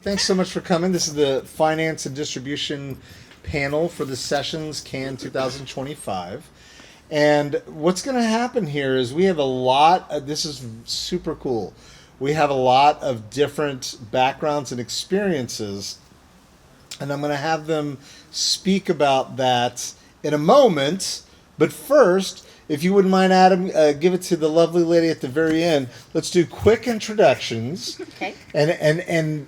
Thanks so much for coming. This is the Finance and Distribution panel for the Sessions Cannes 2025. And what's going to happen here is we have a lot, this is super cool. We have a lot of different backgrounds and experiences, and I'm going to have them speak about that in a moment. But first, if you wouldn't mind, Adam, give it to the lovely lady at the very end. Let's do quick introductions. Okay. And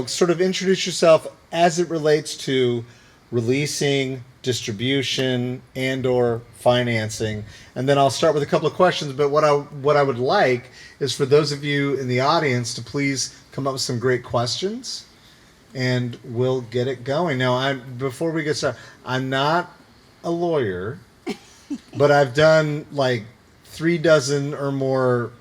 sort of introduce yourself as it relates to releasing, distribution, and/or financing. And then I'll start with a couple of questions. But what I would like is for those of you in the audience to please come up with some great questions, and we'll get it going. Now, before we get started, I'm not a lawyer, but I've done like 36 or more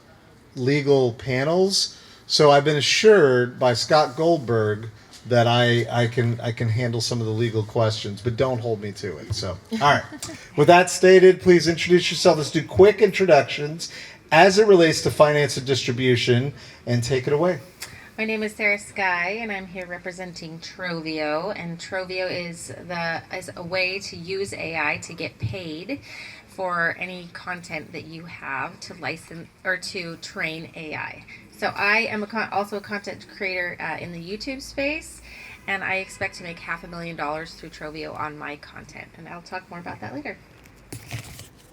legal panels. So I've been assured by Scott Goldberg that I can handle some of the legal questions, but don't hold me to it. So, all right. With that stated, please introduce yourself. Let's do quick introductions as it relates to finance and distribution, and take it away. My name is Sara Skye, and I'm here representing Troveo. And Troveo is a way to use AI to get paid for any content that you have to license or to train AI. So I am also a content creator in the YouTube space, and I expect to make $500,000 through Troveo on my content. And I'll talk more about that later.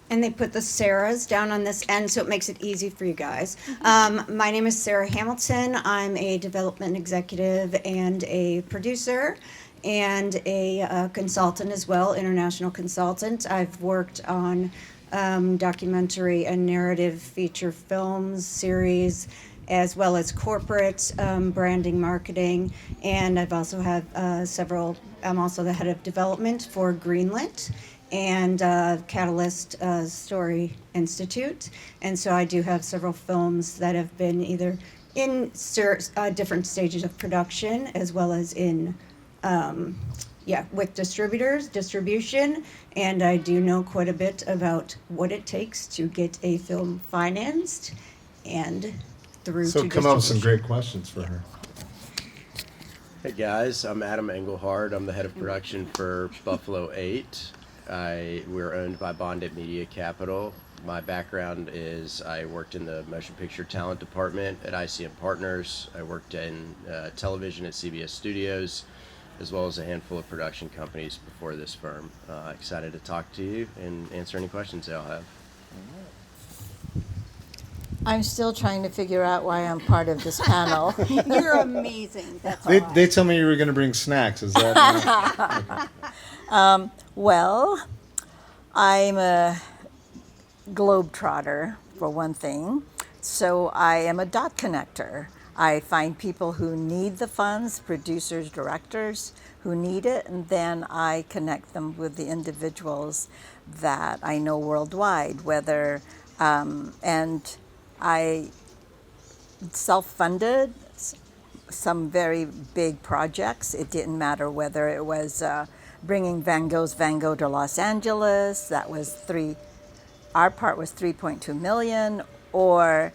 And they put the Saras down on this end, so it makes it easy for you guys. My name is Sara Hamilton. I'm a development executive and a producer and a consultant as well, international consultant. I've worked on documentary and narrative feature films, series, as well as corporate branding, marketing, and I've also have I'm also the head of development for Greenlit and Catalyst Story Institute, and so I do have several films that have been either in different stages of production as well as in with distribution, and I do know quite a bit about what it takes to get a film financed and through So to come up with some distribution. great questions for her. Hey guys, I'm Adam Engelhard. I'm the head of production for Buffalo 8. We're owned by Bondit Media Capital. My background is I worked in the motion picture talent department at ICM Partners. I worked in television at CBS Studios, as well as a handful of production companies before this firm. Excited to talk to you and answer any questions y'all have. I'm still trying to figure out why I'm part of this panel. You're amazing. That's They tell me you were going to bring snacks. Is that okay. Well, I'm a globetrotter, for one thing. So I am a dot connector. I find people who need the funds, producers, directors who need it, and then I connect them with the individuals that I know worldwide, and I self-funded some very big projects. It didn't matter whether it was bringing Van Gogh to Los Angeles, our part was 3.2 million, or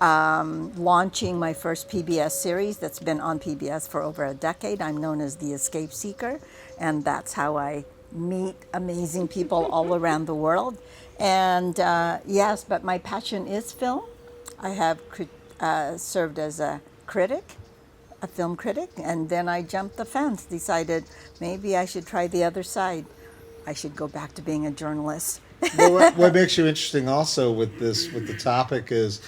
launching my first PBS series that's been on PBS for over a decade. I'm known as the Escape Seeker, and that's how I meet amazing people all around the world. And yes, but my passion is film. I have served as a film critic, and then I jumped the fence, decided maybe I should try the other side. I should go back to being a journalist. Well, what makes you interesting also with the topic is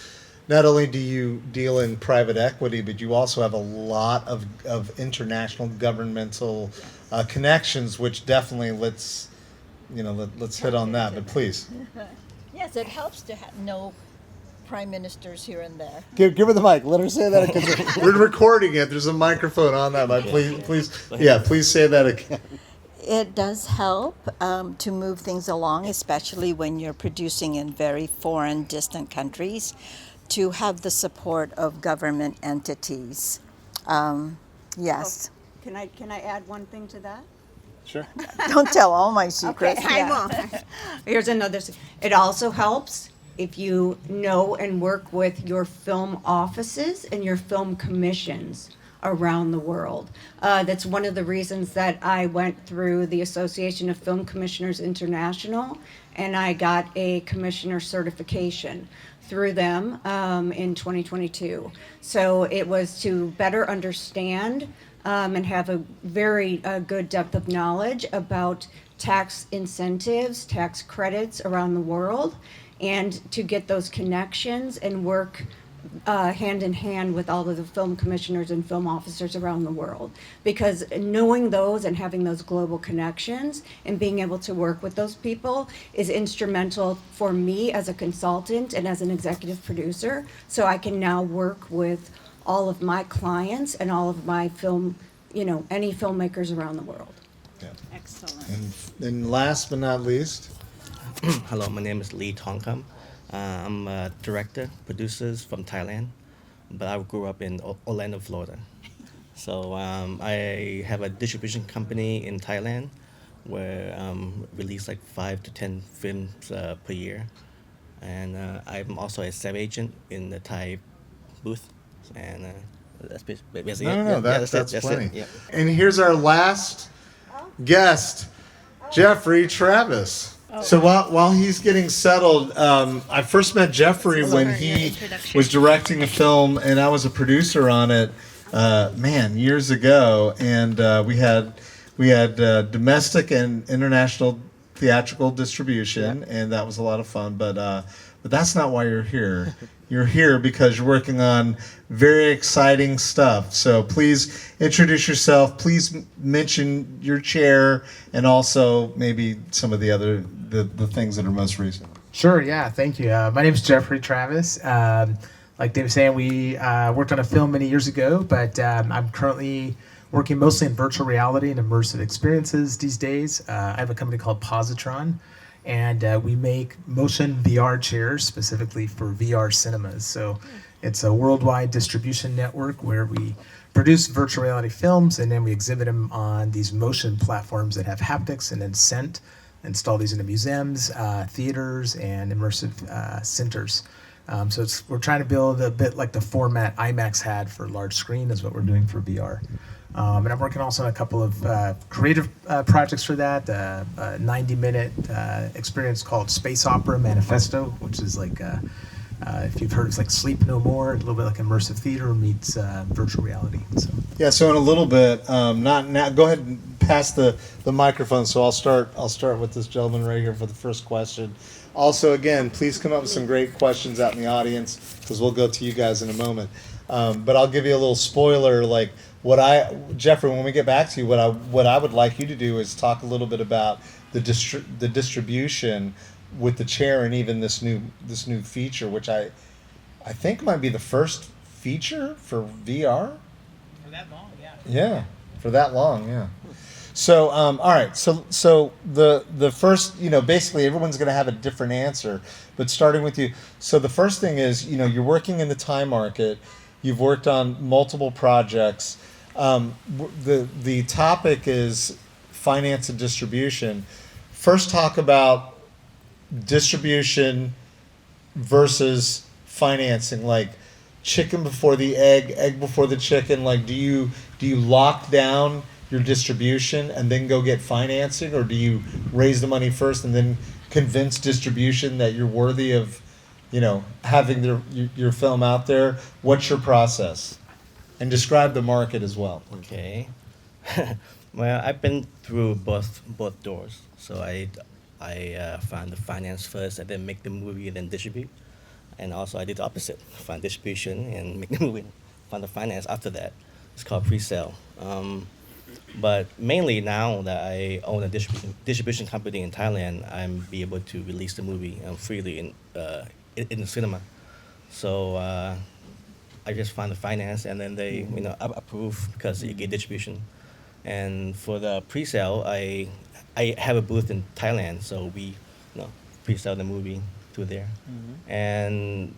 not only do you deal in private equity, but you also have a lot of international governmental connections, which definitely let's hit on that. But please. Yes, it helps to know prime ministers here and there. Give her the mic. Let her say that again. We're recording it. There's a microphone on that. But please say that again. It does help to move things along, especially when you're producing in very foreign, distant countries, to have the support of government entities. Yes. Can I add one thing to that? Sure. Don't tell all my secrets. I won't. Here's another. It also helps if you know and work with your film offices and your film commissions around the world. That's one of the reasons that I went through the Association of Film Commissioners International, and I got a commissioner certification through them in 2022. So it was to better understand and have a very good depth of knowledge about tax incentives, tax credits around the world, and to get those connections and work hand in hand with all of the film commissioners and film officers around the world. Because knowing those and having those global connections and being able to work with those people is instrumental for me as a consultant and as an executive producer. So I can now work with all of my clients and all of my film, any filmmakers around the world. Excellent. And last but not least, Hello, my name is Lee Thongkam. I'm a director, producers from Thailand, but I grew up in Orlando, Florida. So I have a distribution company in Thailand where release like 5 to 10 films per year. And I'm also a sales agent in the Thai booth. And that's basically it. no, Yeah, that's it. plenty. It. Yeah. And here's our last guest, Jeffrey Travis. So while he's getting settled, I first met Jeffrey when he was directing a film, and I was a producer on it, years ago. And we had domestic and international theatrical distribution, and that was a lot of fun. But that's not why you're here. You're here because you're working on very exciting stuff. So please introduce yourself. Please mention your chair and also maybe some of the other the things that are most recent. Sure, yeah, thank you. My name is Jeffrey Travis. Like Dave was saying, we worked on a film many years ago, but I'm currently working mostly in virtual reality and immersive experiences these days. I have a company called Positron, and we make motion VR chairs specifically for VR cinemas. So it's a worldwide distribution network where we produce virtual reality films and then we exhibit them on these motion platforms that have haptics and then scent, install these into museums, theaters, and immersive centers. So we're trying to build a bit like the format IMAX had for large screen is what we're doing for VR. And I'm working also on a couple of creative projects for that. A 90-minute experience called Space Opera Manifesto, which is like, if you've heard, it's like Sleep No More, a little bit like immersive theater meets virtual reality. So. Yeah. So in a little bit, not now. Go ahead and pass the microphone. So I'll start with this gentleman right here for the first question. Also, again, please come up with some great questions out in the audience because we'll go to you guys in a moment. But I'll give you a little spoiler, like. Jeffrey, when we get back to you, what I would like you to do is talk a little bit about the distribution with the chair and even this new feature, which I think might be the first feature for VR. For that long, yeah. Yeah, for that long, yeah. So, all right. So the first, basically everyone's going to have a different answer, but starting with you. So the first thing is, you're working in the Thai market. You've worked on multiple projects. The topic is finance and distribution. First, talk about distribution versus financing. Like chicken before the egg before the chicken. Like, do you lock down your distribution and then go get financing, or do you raise the money first and then convince distribution that you're worthy of, having your film out there? What's your process? And describe the market as well. Okay. Well, I've been through both doors. So I found the finance first, and then make the movie, and then distribute. And also I did the opposite: find distribution and make the movie, find the finance after that. It's called pre-sale. But mainly now that I own a distribution company in Thailand, I'm be able to release the movie freely in the cinema. So I just find the finance, and then they approve because you get distribution. And for the pre-sale, I have a booth in Thailand, so we pre-sell the movie through there. Mm-hmm. And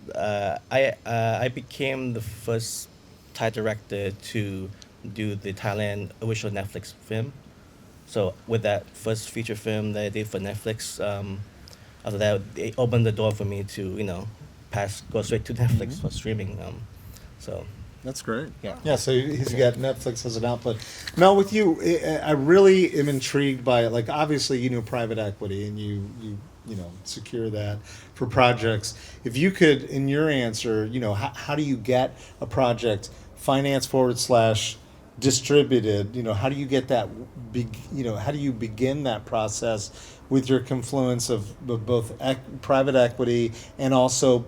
I became the first Thai director to do the Thailand original Netflix film. So with that first feature film that I did for Netflix, after that they opened the door for me to go straight to Netflix for streaming. So That's great. Yeah. Yeah. So he's got Netflix as an output. Now with you, I really am intrigued by it. Like obviously, private equity, and you know secure that for projects. If you could, in your answer, how do you get a project finance forward / distributed? How do you get that? How do you begin that process with your confluence of both private equity and also,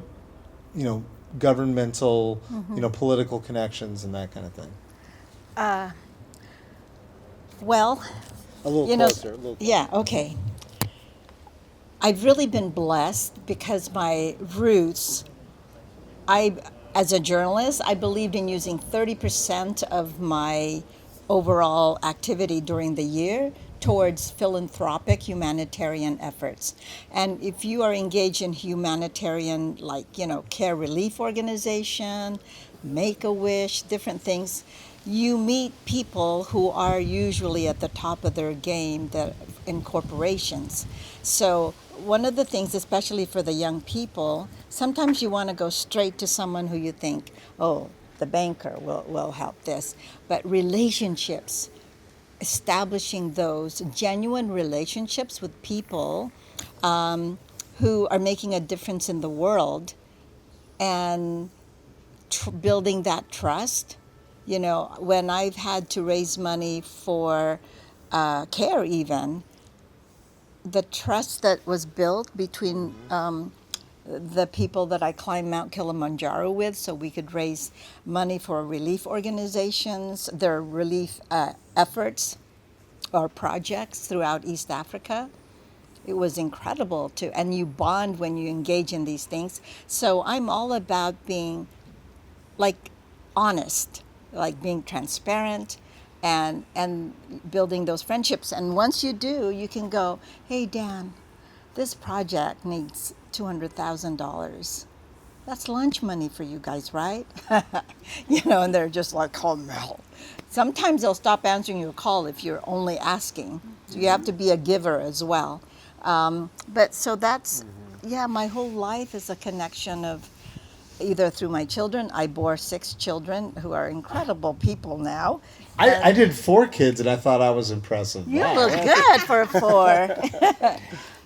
governmental, political connections and that kind of thing? Well, A little you know, closer. A little yeah, okay. I've really been blessed because my roots, as a journalist, I believed in using 30% of my overall activity during the year towards philanthropic humanitarian efforts. And if you are engaged in humanitarian, like, care relief organization, Make-A-Wish, different things, you meet people who are usually at the top of their game in corporations. So one of the things, especially for the young people, sometimes you want to go straight to someone who you think, oh, the banker will help this. But relationships, establishing those genuine relationships with people who are making a difference in the world and building that trust. When I've had to raise money for care even, the trust that was built between the people that I climbed Mount Kilimanjaro with so we could raise money for relief organizations, their relief efforts or projects throughout East Africa. It was incredible and you bond when you engage in these things. So I'm all about being like honest, like being transparent and building those friendships. And once you do, you can go, hey, Dan, this project needs $200,000. That's lunch money for you guys, right? And they're just like, oh, no. Sometimes they'll stop answering your call if you're only asking. So you have to be a giver as well. But so that's, my whole life is a connection of either through my children. I bore 6 children who are incredible people now. I did 4 kids, and I thought I was impressive. You look good for 4.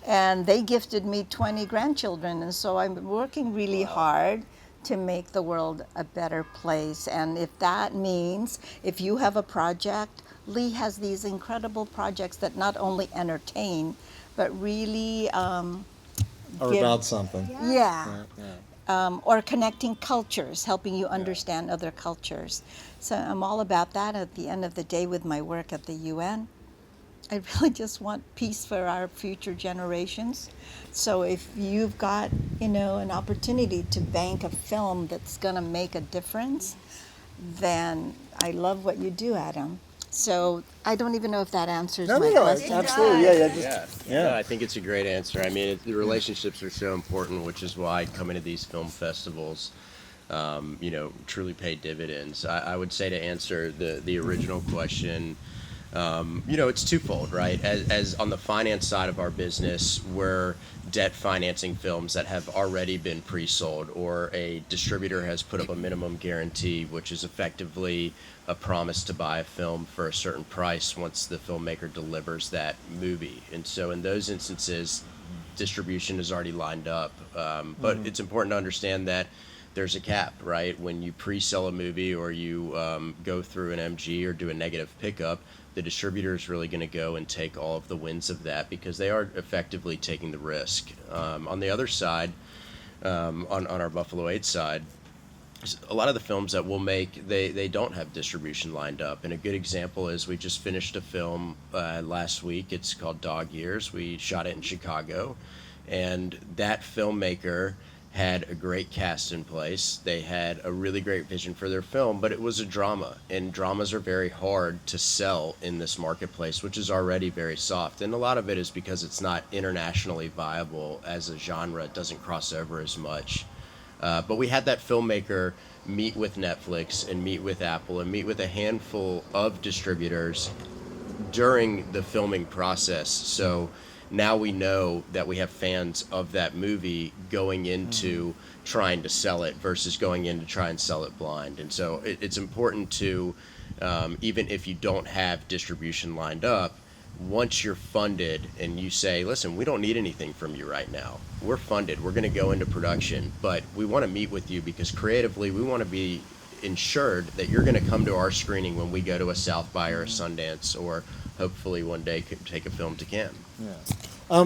And they gifted me 20 grandchildren. And so I'm working really hard to make the world a better place. And if that means, if you have a project, Lee has these incredible projects that not only entertain, but really Or about something. Yeah. Or connecting cultures, helping you understand other cultures. So I'm all about that at the end of the day with my work at the UN. I really just want peace for our future generations. So if you've got, an opportunity to bank a film that's going to make a difference, then I love what you do, Adam. So I don't even know if that answers my question. Absolutely. No, I think it's a great answer. I mean, the relationships are so important, which is why coming to these film festivals, truly pay dividends. I would say to answer the original question, it's twofold, right? As on the finance side of our business, we're debt financing films that have already been pre-sold, or a distributor has put up a minimum guarantee, which is effectively a promise to buy a film for a certain price once the filmmaker delivers that movie. And so in those instances, distribution is already lined up. But it's important to understand that there's a cap, right? When you pre-sell a movie or you go through an MG or do a negative pickup, the distributor is really going to go and take all of the wins of that because they are effectively taking the risk. On the other side, on our Buffalo 8 side, a lot of the films that we'll make, they don't have distribution lined up. And a good example is we just finished a film last week. It's called Dog Years. We shot it in Chicago. And that filmmaker had a great cast in place. They had a really great vision for their film, but it was a drama. And dramas are very hard to sell in this marketplace, which is already very soft. And a lot of it is because it's not internationally viable as a genre. It doesn't cross over as much. But we had that filmmaker meet with Netflix and meet with Apple and meet with a handful of distributors during the filming process. So now we know that we have fans of that movie going into trying to sell it versus going in to try and sell it blind. And so it's important to, even if you don't have distribution lined up, once you're funded and you say, listen, we don't need anything from you right now. We're funded. We're going to go into production, but we want to meet with you because creatively we want to be ensured that you're going to come to our screening when we go to a South by or a Sundance, or hopefully one day could take a film to Cannes.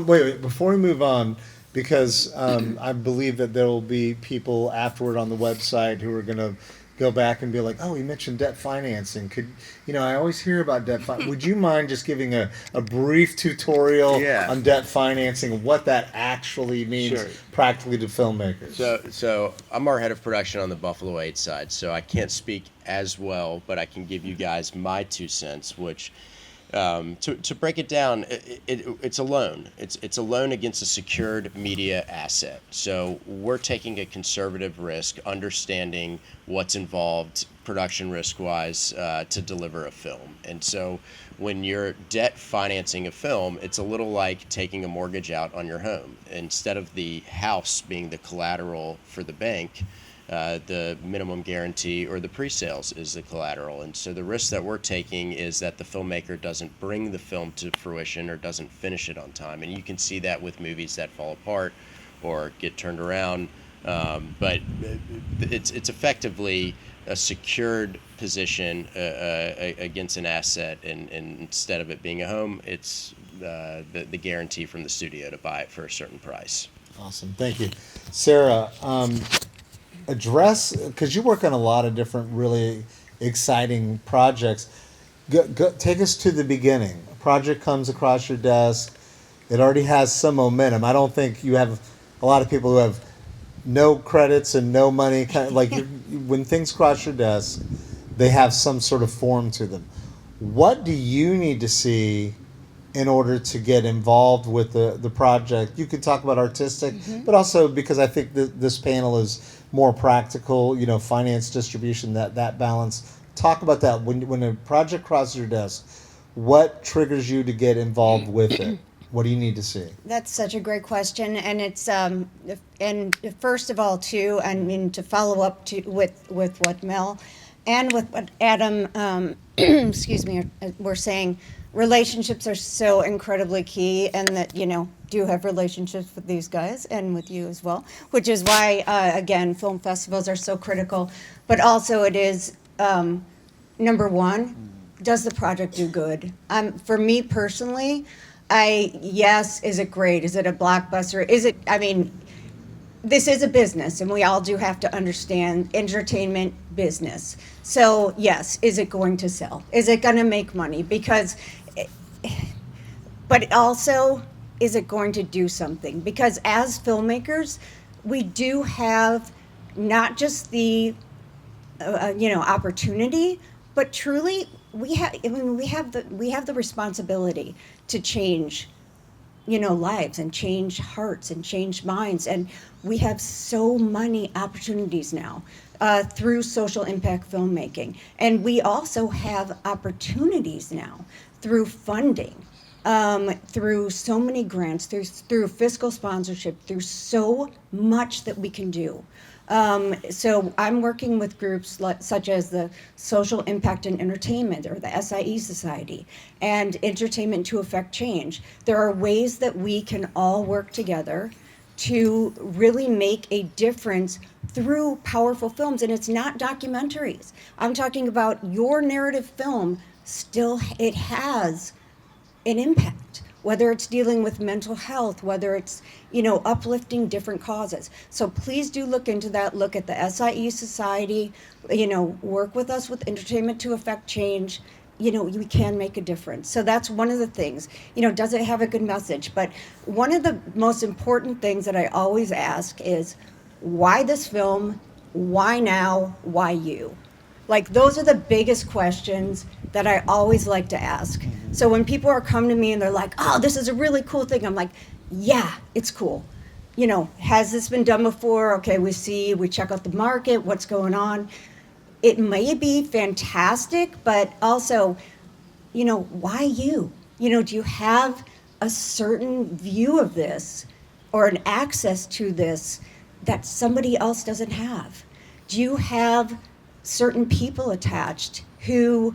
Wait, before we move on, because I believe that there will be people afterward on the website who are going to go back and be like, oh, you mentioned debt financing. I always hear about debt financing. Would you mind just giving a brief tutorial on debt financing and what that actually means practically to filmmakers? So I'm our head of production on the Buffalo 8 side, so I can't speak as well, but I can give you guys my 2 cents, which to break it down, it's a loan. It's a loan against a secured media asset. So we're taking a conservative risk, understanding what's involved production risk-wise to deliver a film. And so when you're debt financing a film, it's a little like taking a mortgage out on your home. Instead of the house being the collateral for the bank, the minimum guarantee or the pre-sales is the collateral. And so the risk that we're taking is that the filmmaker doesn't bring the film to fruition or doesn't finish it on time. And you can see that with movies that fall apart or get turned around. But it's effectively a secured position against an asset. And instead of it being a home, it's the guarantee from the studio to buy it for a certain price. Awesome. Thank you. Sara, address, because you work on a lot of different really exciting projects. Take us to the beginning. A project comes across your desk. It already has some momentum. I don't think you have a lot of people who have no credits and no money. When things cross your desk, they have some sort of form to them. What do you need to see in order to get involved with the project? You could talk about artistic, but also because I think this panel is more practical, finance, distribution, that balance. Talk about that. When a project crosses your desk, what triggers you to get involved with it? What do you need to see? That's such a great question, and it's and first of all, too, I mean, to follow up with what Mel and with what Adam, excuse me, were saying. Relationships are so incredibly key, and that, do have relationships with these guys and with you as well, which is why, again, film festivals are so critical. But also it is, number one, does the project do good? For me personally, is it great? Is it a blockbuster? This is a business, and we all do have to understand entertainment business. So yes, is it going to sell? Is it going to make money? But also, is it going to do something? Because as filmmakers, we do have not just the opportunity, but truly we have the responsibility to change lives and change hearts and change minds. And we have so many opportunities now through social impact filmmaking. And we also have opportunities now through funding, through so many grants, through fiscal sponsorship, through so much that we can do. So I'm working with groups such as the Social Impact in Entertainment, or the SIE Society, and Entertainment to Affect Change. There are ways that we can all work together to really make a difference through powerful films. And it's not documentaries. I'm talking about your narrative film. Still, it has an impact, whether it's dealing with mental health, whether it's, uplifting different causes. So please do look into that. Look at the SIE Society, work with us with Entertainment to Affect Change. We can make a difference. So that's one of the things. Does it have a good message? But one of the most important things that I always ask is, why this film? Why now? Why you? Those are the biggest questions that I always like to ask. So when people are coming to me and they're like, oh, this is a really cool thing, I'm like, yeah, it's cool. Has this been done before? Okay, we check out the market, what's going on. It may be fantastic, but also, why you? Do you have a certain view of this or an access to this that somebody else doesn't have? Do you have certain people attached who,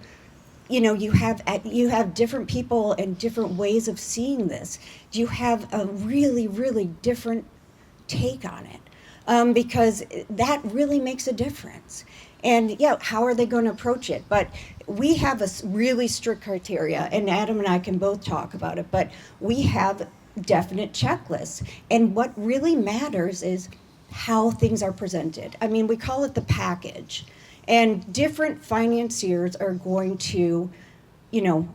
you have different people and different ways of seeing this? Do you have a really, really different take on it? Because that really makes a difference. And yeah, how are they going to approach it? But we have a really strict criteria, and Adam and I can both talk about it, but we have definite checklists. And what really matters is how things are presented. I mean, we call it the package. And different financiers are going to,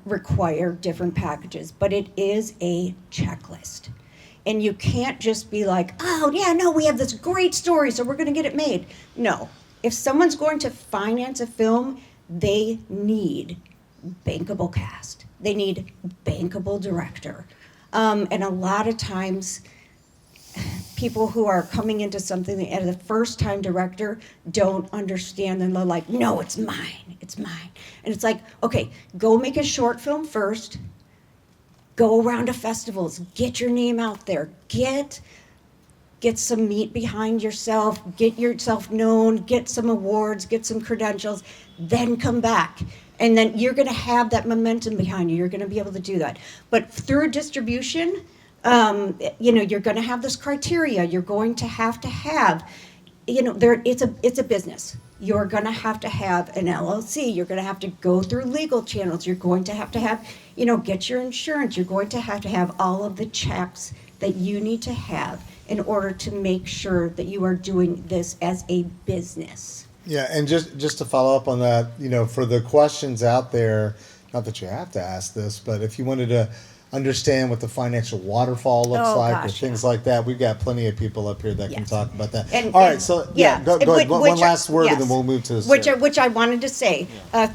require different packages, but it is a checklist. And you can't just be like, oh, yeah, no, we have this great story, so we're going to get it made. No. If someone's going to finance a film, they need bankable cast. They need bankable director. And a lot of times, people who are coming into something as a first-time director don't understand, and they're like, no, it's mine, it's mine. And it's like, okay, go make a short film first, go around to festivals, get your name out there, get some meat behind yourself, get yourself known, get some awards, get some credentials, then come back. And then you're gonna have that momentum behind you, you're gonna be able to do that. But through distribution, you're going to have this criteria. You're going to have, it's a business. You're going to have an LLC. You're going to have to go through legal channels. You're going to have, get your insurance. You're going to have all of the checks that you need to have in order to make sure that you are doing this as a business. Yeah, and just to follow up on that, for the questions out there, not that you have to ask this, but if you wanted to understand what the financial waterfall looks like or things like that, we've got plenty of people up here that can talk about that. All right, so go ahead. One last word, and then we'll move to the which I wanted to say.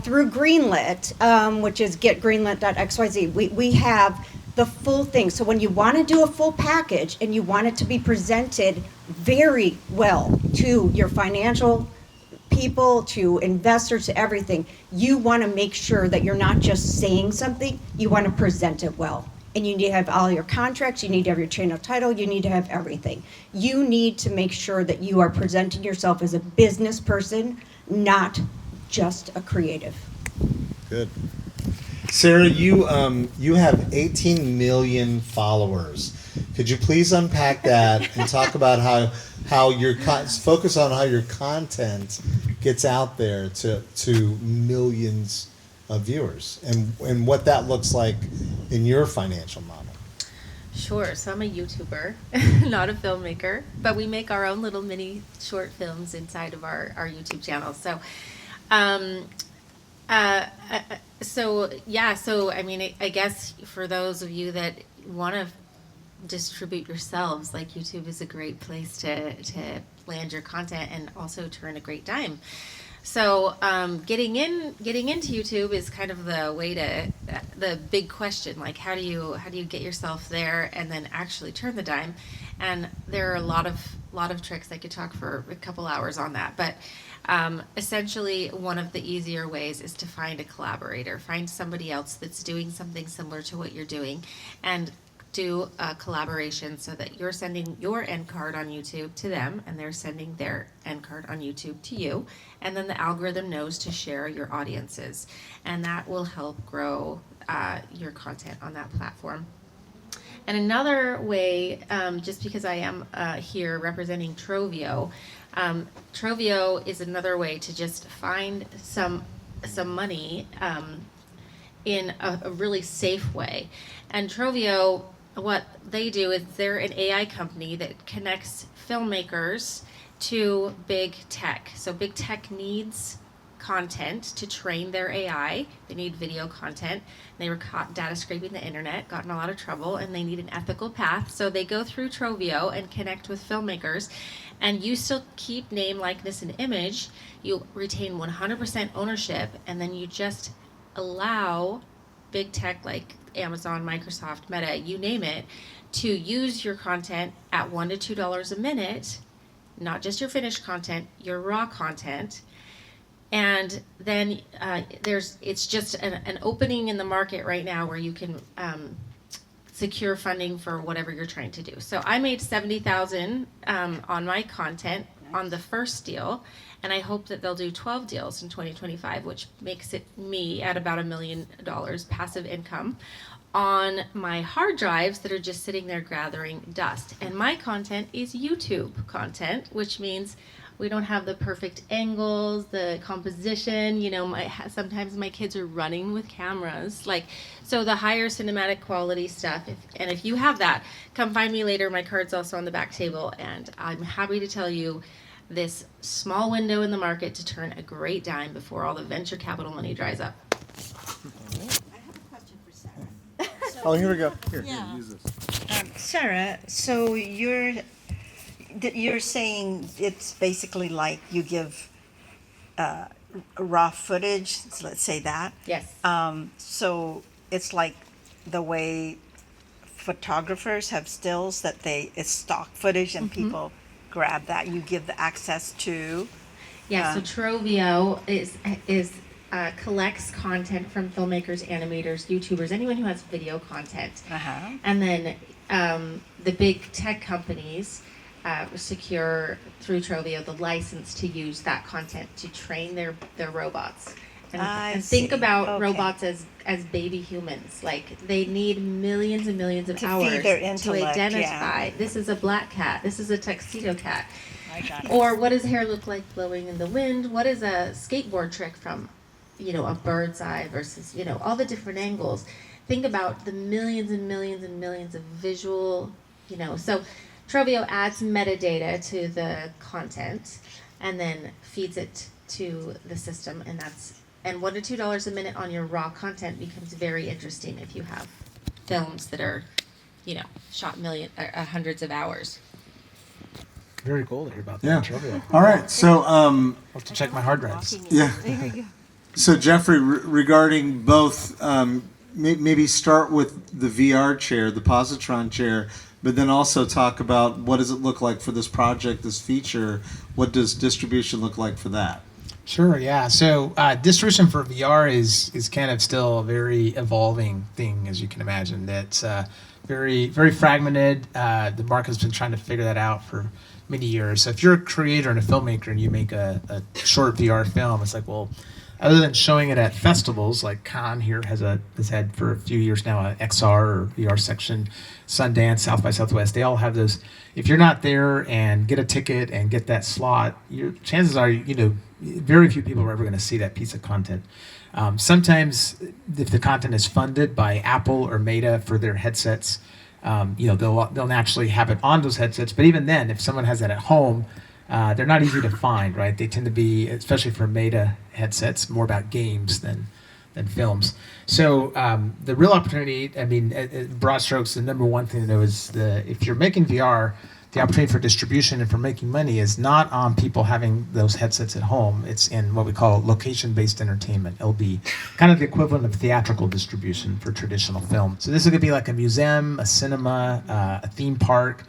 Through Greenlit, which is getgreenlit.xyz, we have the full thing. So when you want to do a full package and you want it to be presented very well to your financial people, to investors, to everything, you want to make sure that you're not just saying something, you want to present it well. And you need to have all your contracts, you need to have your chain of title, you need to have everything. You need to make sure that you are presenting yourself as a business person, not just a creative. Good. Sara, you have 18 million followers. Could you please unpack that and talk about how your focus on how your content gets out there to millions of viewers and what that looks like in your financial model? Sure. So I'm a YouTuber, not a filmmaker, but we make our own little mini short films inside of our YouTube channel. So, so I mean, I guess for those of you that want to distribute yourselves, like, YouTube is a great place to land your content and also to earn a great dime. So getting into YouTube is kind of the way to the big question, like how do you get yourself there and then actually turn the dime? And there are a lot of tricks. I could talk for a couple hours on that, but essentially one of the easier ways is to find a collaborator, find somebody else that's doing something similar to what you're doing, and do a collaboration so that you're sending your end card on YouTube to them and they're sending their end card on YouTube to you, and then the algorithm knows to share your audiences, and that will help grow your content on that platform. And another way, just because I am here representing Troveo, Troveo is another way to just find some money in a really safe way. And Troveo, what they do is they're an AI company that connects filmmakers to big tech. So big tech needs content to train their AI. They need video content. They were caught data scraping the internet, got in a lot of trouble, and they need an ethical path. So they go through Troveo and connect with filmmakers. And you still keep name, likeness, and image. You retain 100% ownership, and then you just allow big tech like Amazon, Microsoft, Meta, you name it, to use your content at $1 to $2 a minute, not just your finished content, your raw content. And then it's just an opening in the market right now where you can secure funding for whatever you're trying to do. So I made $70,000 on my content on the first deal, and I hope that they'll do 12 deals in 2025, which makes it me at about $1 million passive income on my hard drives that are just sitting there gathering dust. And my content is YouTube content, which means we don't have the perfect angles, the composition, you know, sometimes my kids are running with cameras. Like, so the higher cinematic quality stuff, if you have that, come find me later. My card's also on the back table, and I'm happy to tell you this small window in the market to turn a great dime before all the venture capital money dries up. I have a question for Sarah. Oh, here we go. Here, Yeah. use this. Sarah, so you're saying it's basically like you give raw footage, so let's say that. Yes. So it's like the way photographers have stills that it's stock footage and people grab that. You give the access to. Yeah, so Troveo is collects content from filmmakers, animators, YouTubers, anyone who has video content. And then the big tech companies secure through Troveo the license to use that content to train their robots. And think about robots as baby humans. Like, they need millions and millions of To hours feed their to intellect, identify this is a black cat, this is a tuxedo cat. I got it. Or what does hair look like blowing in the wind? What is a skateboard trick from, you know, a bird's eye versus, you know, all the different angles. Think about the millions and millions and millions of visual, you know. So Troveo adds metadata to the content and then feeds it to the system, and $1 to $2 a minute on your raw content becomes very interesting if you have films that are, you know, shot hundreds of hours. Very cool to hear about Yeah. that. Troveo. All right. So, I'll have to check my hard drives. yeah. So, Jeffrey, regarding both, maybe start with the VR chair, the Positron chair, but then also talk about what does it look like for this project, this feature? What does distribution look like for that? Sure, yeah. So distribution for VR is kind of still a very evolving thing, as you can imagine. That's very, very fragmented. The market's been trying to figure that out for many years. So if you're a creator and a filmmaker and you make a short VR film, it's like, well, other than showing it at festivals, like Cannes here has had for a few years now an XR or VR section, Sundance, South by Southwest, they all have those. If you're not there and get a ticket and get that slot, your chances are, you know, very few people are ever going to see that piece of content. Sometimes if the content is funded by Apple or Meta for their headsets, you know, they'll naturally have it on those headsets. But even then, if someone has that at home, they're not easy to find, right? They tend to be, especially for Meta headsets, more about games than films. So the real opportunity, I mean, broad strokes, the number one thing to know is if you're making VR, the opportunity for distribution and for making money is not on people having those headsets at home. It's in what we call location-based entertainment, LB, kind of the equivalent of theatrical distribution for traditional film. So this could be like a museum, a cinema, a theme park.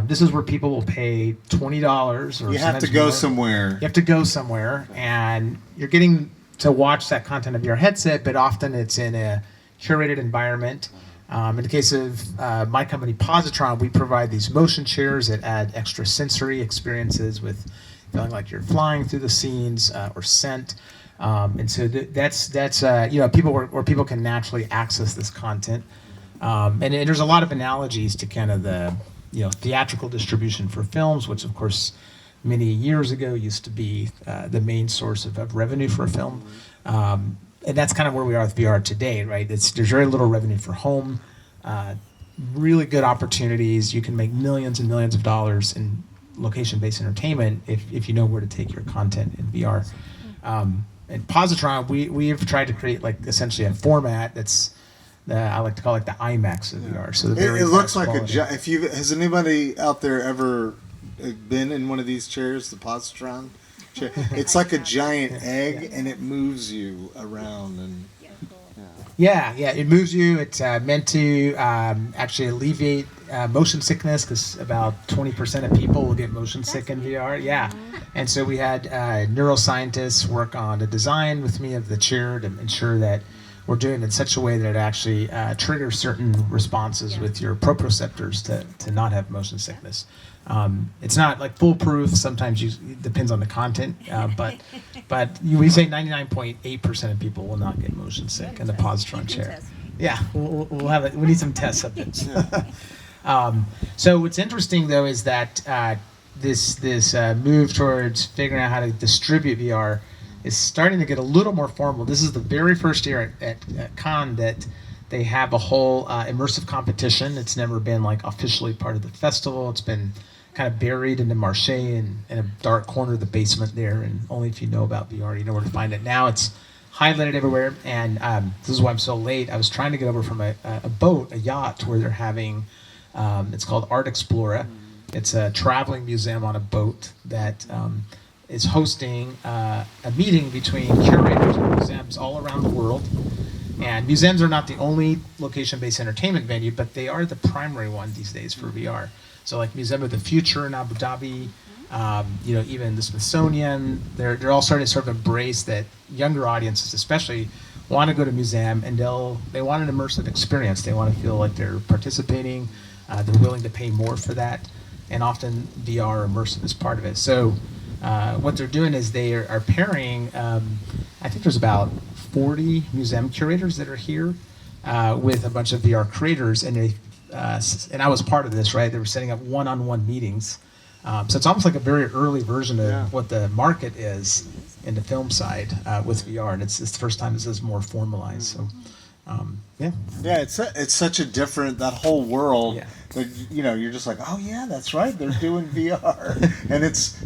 This is where people will pay $20 or You have to sometimes go more. somewhere. You have to go somewhere, and you're getting to watch that content of your headset, but often it's in a curated environment. In the case of my company, Positron, we provide these motion chairs that add extra sensory experiences with feeling like you're flying through the scenes or scent. And so that's you know, people where people can naturally access this content. And there's a lot of analogies to kind of the, you know, theatrical distribution for films, which of course many years ago used to be the main source of revenue for a film. And that's kind of where we are with VR today, right? There's very little revenue for home, really good opportunities. You can make millions and millions of dollars in location-based entertainment if you know where to take your content in VR. And Positron, we have tried to create like essentially a format that's I like to call it the IMAX of VR. So It looks like has anybody out there ever been in one of these chairs, the Positron chair? It's like a giant egg, and it moves you around. And yeah, it moves you. It's meant to actually alleviate motion sickness, because about 20% of people will get motion sick in VR. Yeah, and so we had neuroscientists work on the design with me of the chair to ensure that we're doing it in such a way that it actually triggers certain responses with your proprioceptors to not have motion sickness. It's not like foolproof. Sometimes it depends on the content, but we say 99.8% of people will not get motion sick in the positron chair. Yeah, we'll have it. We need some test subjects. So what's interesting though is that this move towards figuring out how to distribute VR is starting to get a little more formal. This is the very first year at Cannes that they have a whole immersive competition. It's never been like officially part of the festival. It's been kind of buried in the marche in a dark corner of the basement there, and only if you know about VR you know where to find it. Now it's highlighted everywhere, and this is why I'm so late. I was trying to get over from a boat, a yacht, where they're having, it's called Art Explorer. It's a traveling museum on a boat that is hosting a meeting between curators of museums all around the world. And museums are not the only location-based entertainment venue, but they are the primary one these days for VR. So like Museum of the Future in Abu Dhabi, even the Smithsonian, they're all starting to sort of embrace that younger audiences especially want to go to museum, and they want an immersive experience. They want to feel like they're participating, they're willing to pay more for that, and often VR immersive is part of it. So what they're doing is they are pairing, I think there's about 40 museum curators that are here with a bunch of VR creators, and I was part of this, right? They were setting up one-on-one meetings. So it's almost like a very early version of what the market is in the film side with VR, and it's the first time this is more formalized. So, yeah. Yeah, it's such a different, that whole world. Yeah. That, you're just like, oh yeah, that's right, they're doing VR,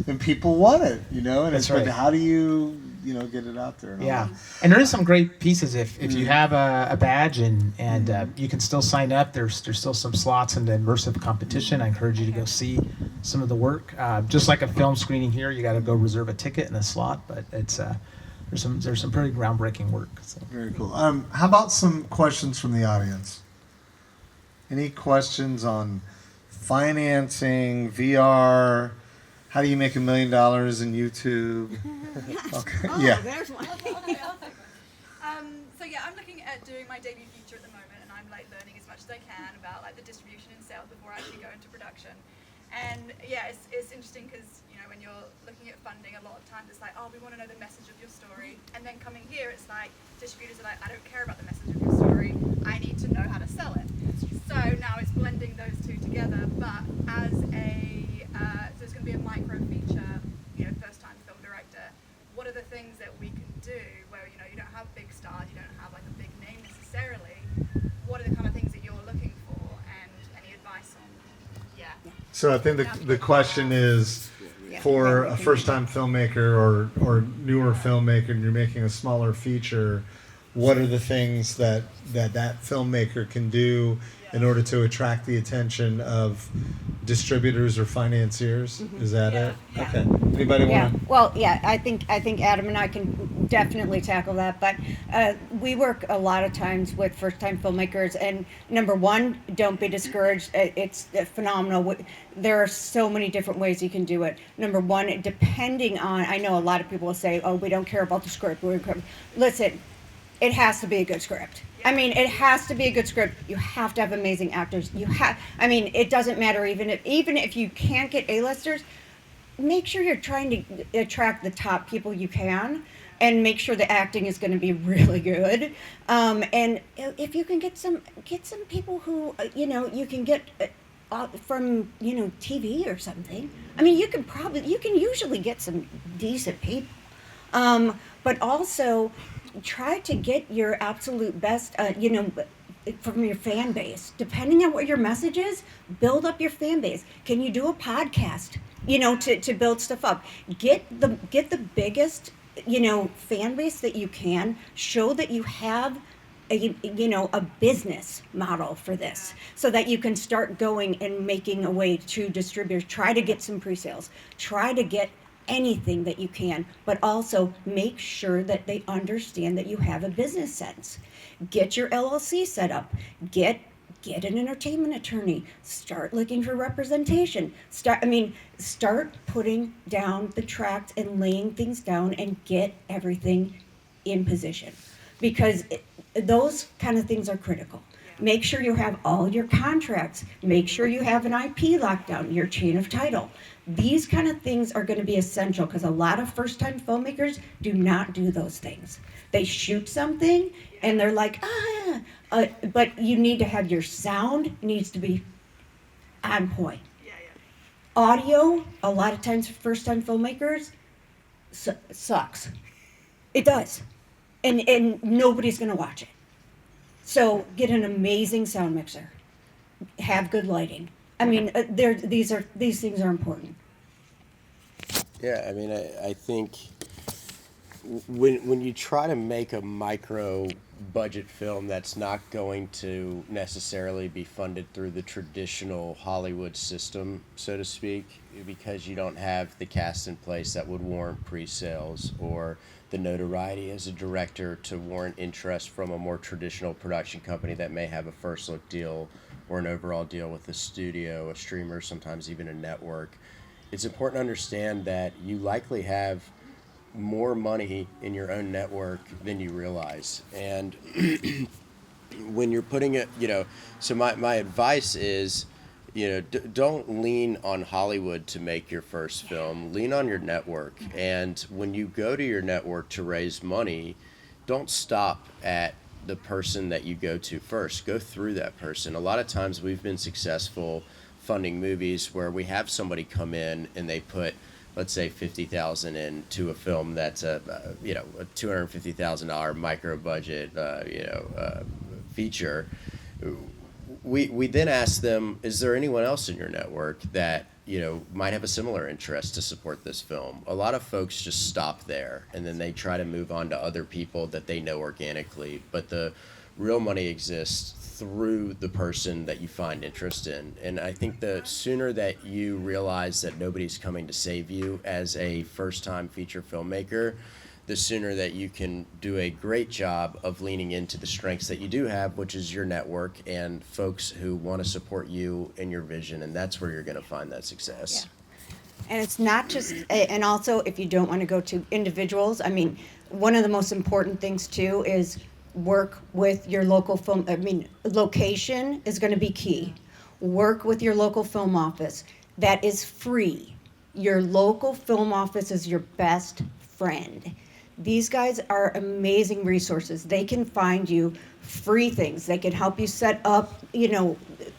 and people want it, and That's it's like, right. how do you get it out there? And all Yeah, that? and there is some great pieces if you have a badge and you can still sign up. There's still some slots in the immersive competition. I encourage you to go see some of the work. Just like a film screening here, you got to go reserve a ticket and a slot, but it's there's some pretty groundbreaking work. So. Very cool. How about some questions from the audience? Any questions on financing, VR? How do you make $1 million in YouTube? Okay. Yeah. There's one. So yeah, I'm looking at doing my debut feature at the moment, and I'm like learning as much as I can about like the distribution and sales before I actually go into production. And yeah, it's interesting because when you're looking at funding, a lot of times it's like, oh, we want to know the message of your story, and then coming here, it's like distributors are like, I don't care about the message of your story. I need to know how to sell it. So now it's blending those two together. But as so it's going to be a micro feature, first-time film director. What are the things that we can do where you don't have big stars, you don't have like a big name necessarily? What are the kind of things that you're looking for, and any advice on? Yeah. So I think the question is, for a first-time filmmaker or newer filmmaker, and you're making a smaller feature, what are the things that filmmaker can do in order to attract the attention of distributors or financiers? Is that it? Yeah. Okay. Anybody Yeah, want to? well, yeah, I think Adam and I can definitely tackle that, but we work a lot of times with first-time filmmakers, and number one, don't be discouraged. It's phenomenal. There are so many different ways you can do it. Number one, depending on, I know a lot of people will say, oh, we don't care about the script. Listen, it has to be a good script. I mean, it has to be a good script. You have to have amazing actors. It doesn't matter even if you can't get A-listers, make sure you're trying to attract the top people you can, and make sure the acting is going to be really good. And if you can get some people who you can get from TV or something. I mean, you can usually get some decent people, but also try to get your absolute best, from your fan base. Depending on what your message is, build up your fan base. Can you do a podcast, to build stuff up? Get the biggest, fan base that you can. Show that you have a business model for this, so that you can start going and making a way to distributors. Try to get some pre-sales. Try to get anything that you can, but also make sure that they understand that you have a business sense. Get your LLC set up. Get an entertainment attorney. Start looking for representation. Start putting down the tracts and laying things down, and get everything in position. Because those kind of things are critical. Make sure you have all your contracts. Make sure you have an IP lockdown, your chain of title. These kind of things are going to be essential because a lot of first-time filmmakers do not do those things. They shoot something and they're like, but you need to have your sound needs to be on point. Audio, a lot of times for first-time filmmakers, sucks. It does. And nobody's going to watch it. So get an amazing sound mixer. Have good lighting. I mean, these things are important. Yeah, I mean, I think when you try to make a micro budget film that's not going to necessarily be funded through the traditional Hollywood system, so to speak, because you don't have the cast in place that would warrant pre-sales or the notoriety as a director to warrant interest from a more traditional production company that may have a first look deal or an overall deal with a studio, a streamer, sometimes even a network. It's important to understand that you likely have more money in your own network than you realize. And when you're putting it, so my advice is, don't lean on Hollywood to make your first film. Lean on your network. And when you go to your network to raise money, don't stop at the person that you go to first. Go through that person. A lot of times we've been successful funding movies where we have somebody come in and they put, let's say, $50,000 into a film that's a $250,000 micro budget feature. We then ask them, is there anyone else in your network that might have a similar interest to support this film? A lot of folks just stop there and then they try to move on to other people that they know organically, but the real money exists through the person that you find interest in. And I think the sooner that you realize that nobody's coming to save you as a first-time feature filmmaker, the sooner that you can do a great job of leaning into the strengths that you do have, which is your network and folks who want to support you and your vision, and that's where you're going to find that success. Yeah. And it's not just, and also if you don't want to go to individuals, I mean, one of the most important things too is work with your local film, location is going to be key. Work with your local film office. That is free. Your local film office is your best friend. These guys are amazing resources. They can find you free things. They can help you set up,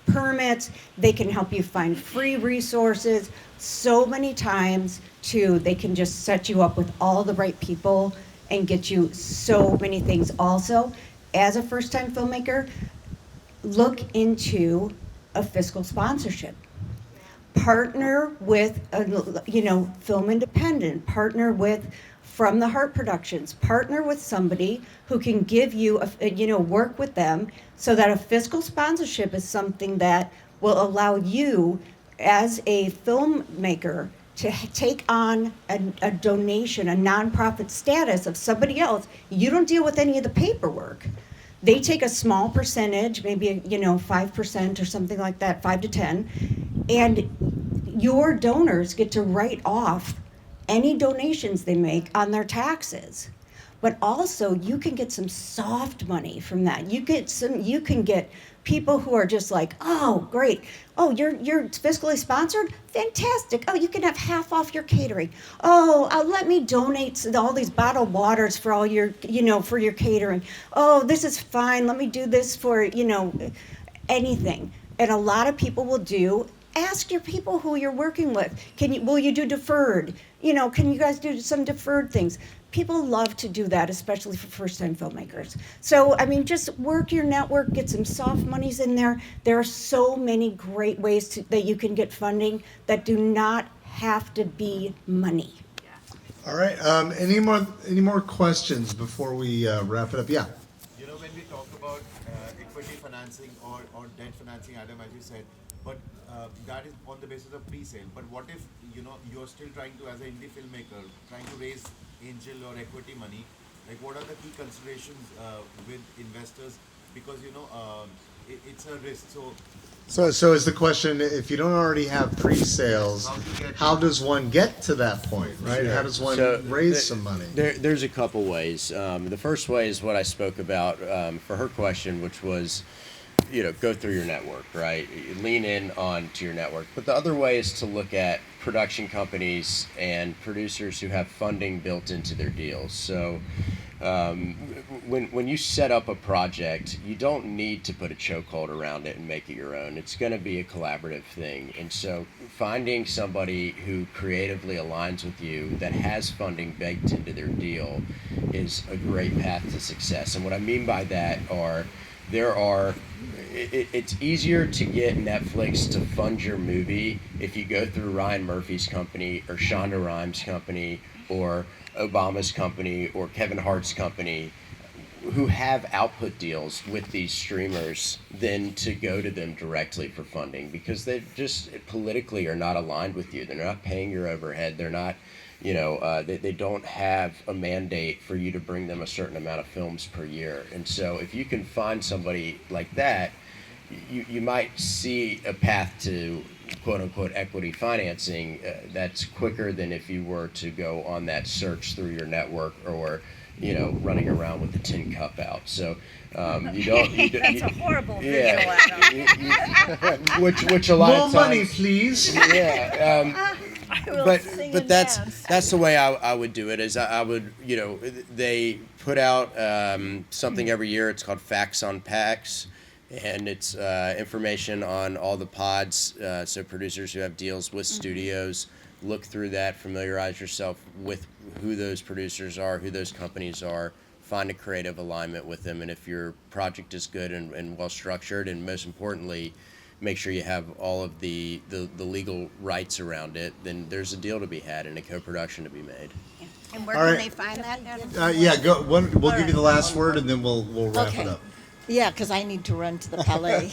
permits. They can help you find free resources. So many times, too, they can just set you up with all the right people and get you so many things. Also, as a first-time filmmaker, look into a fiscal sponsorship. Partner with, Film Independent. Partner with From the Heart Productions. Partner with somebody who can give you, work with them so that a fiscal sponsorship is something that will allow you as a filmmaker to take on a donation, a nonprofit status of somebody else. You don't deal with any of the paperwork. They take a small percentage, maybe 5% or something like that, 5 to 10, and your donors get to write off any donations they make on their taxes. But also, you can get some soft money from that. You can get people who are just like, oh, great. Oh, you're fiscally sponsored? Fantastic. Oh, you can have half off your catering. Oh, let me donate all these bottled waters for all your, for your catering. Oh, this is fine. Let me do this for, anything. And a lot of people will do. Ask your people who you're working with. Will you do deferred? Can you guys do some deferred things? People love to do that, especially for first-time filmmakers. So, just work your network, get some soft monies in there. There are so many great ways that you can get funding that do not have to be money. All right. Any more questions before we wrap it up? Yeah. When we talk about equity financing or debt financing, Adam, as you said, but that is on the basis of pre-sale. But what if you're still trying to, as an indie filmmaker, trying to raise angel or equity money? Like, what are the key considerations with investors? Because it's a risk. So So is the question, if you don't already have pre-sales, how does one get to that point, right? How does one So raise some money? There's a couple ways. The first way is what I spoke about for her question, which was, go through your network, right? Lean in on to your network. But the other way is to look at production companies and producers who have funding built into their deals. So when you set up a project, you don't need to put a chokehold around it and make it your own. It's going to be a collaborative thing. And so finding somebody who creatively aligns with you that has funding baked into their deal is a great path to success. And what I mean by that it's easier to get Netflix to fund your movie if you go through Ryan Murphy's company or Shonda Rhimes' company or Obama's company or Kevin Hart's company, who have output deals with these streamers, than to go to them directly for funding, because they just politically are not aligned with you. They're not paying your overhead. They're not, they don't have a mandate for you to bring them a certain amount of films per year. And so if you can find somebody like that, you might see a path to quote unquote equity financing that's quicker than if you were to go on that search through your network, or running around with the tin cup out. So you don't. That's a horrible visual, yeah, Adam. which a lot More of times. money, please. Yeah. I will But sing but and that's dance. that's the way I would do it. Is I would they put out something every year. It's called Facts on Packs, and it's information on all the pods. So producers who have deals with studios, look through that, familiarize yourself with who those producers are, who those companies are, find a creative alignment with them, and if your project is good and well structured, and most importantly, make sure you have all of the legal rights around it, then there's a deal to be had and a co-production to be made. And where All can right. they find that, Adam? Yeah, go. We'll give right. you the last word, and then we'll wrap Okay. it up. Yeah, because I need to run to the palais.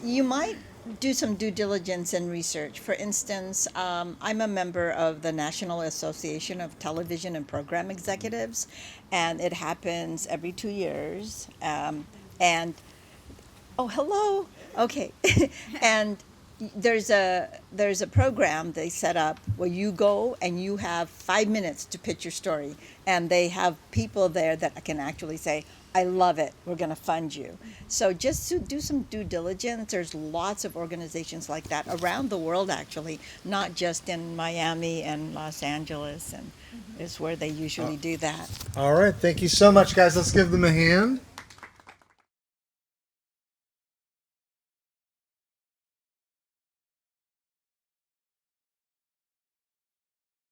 You might do some due diligence and research. For instance, I'm a member of the National Association of Television and Program Executives, and it happens every 2 years. And oh, hello. Okay, and there's a program they set up where you go and you have 5 minutes to pitch your story, and they have people there that can actually say, I love it, we're going to fund you. So just to do some due diligence. There's lots of organizations like that around the world, actually, not just in Miami and Los Angeles, and is where they usually do that. All right. Thank you so much, guys. Let's give them a hand.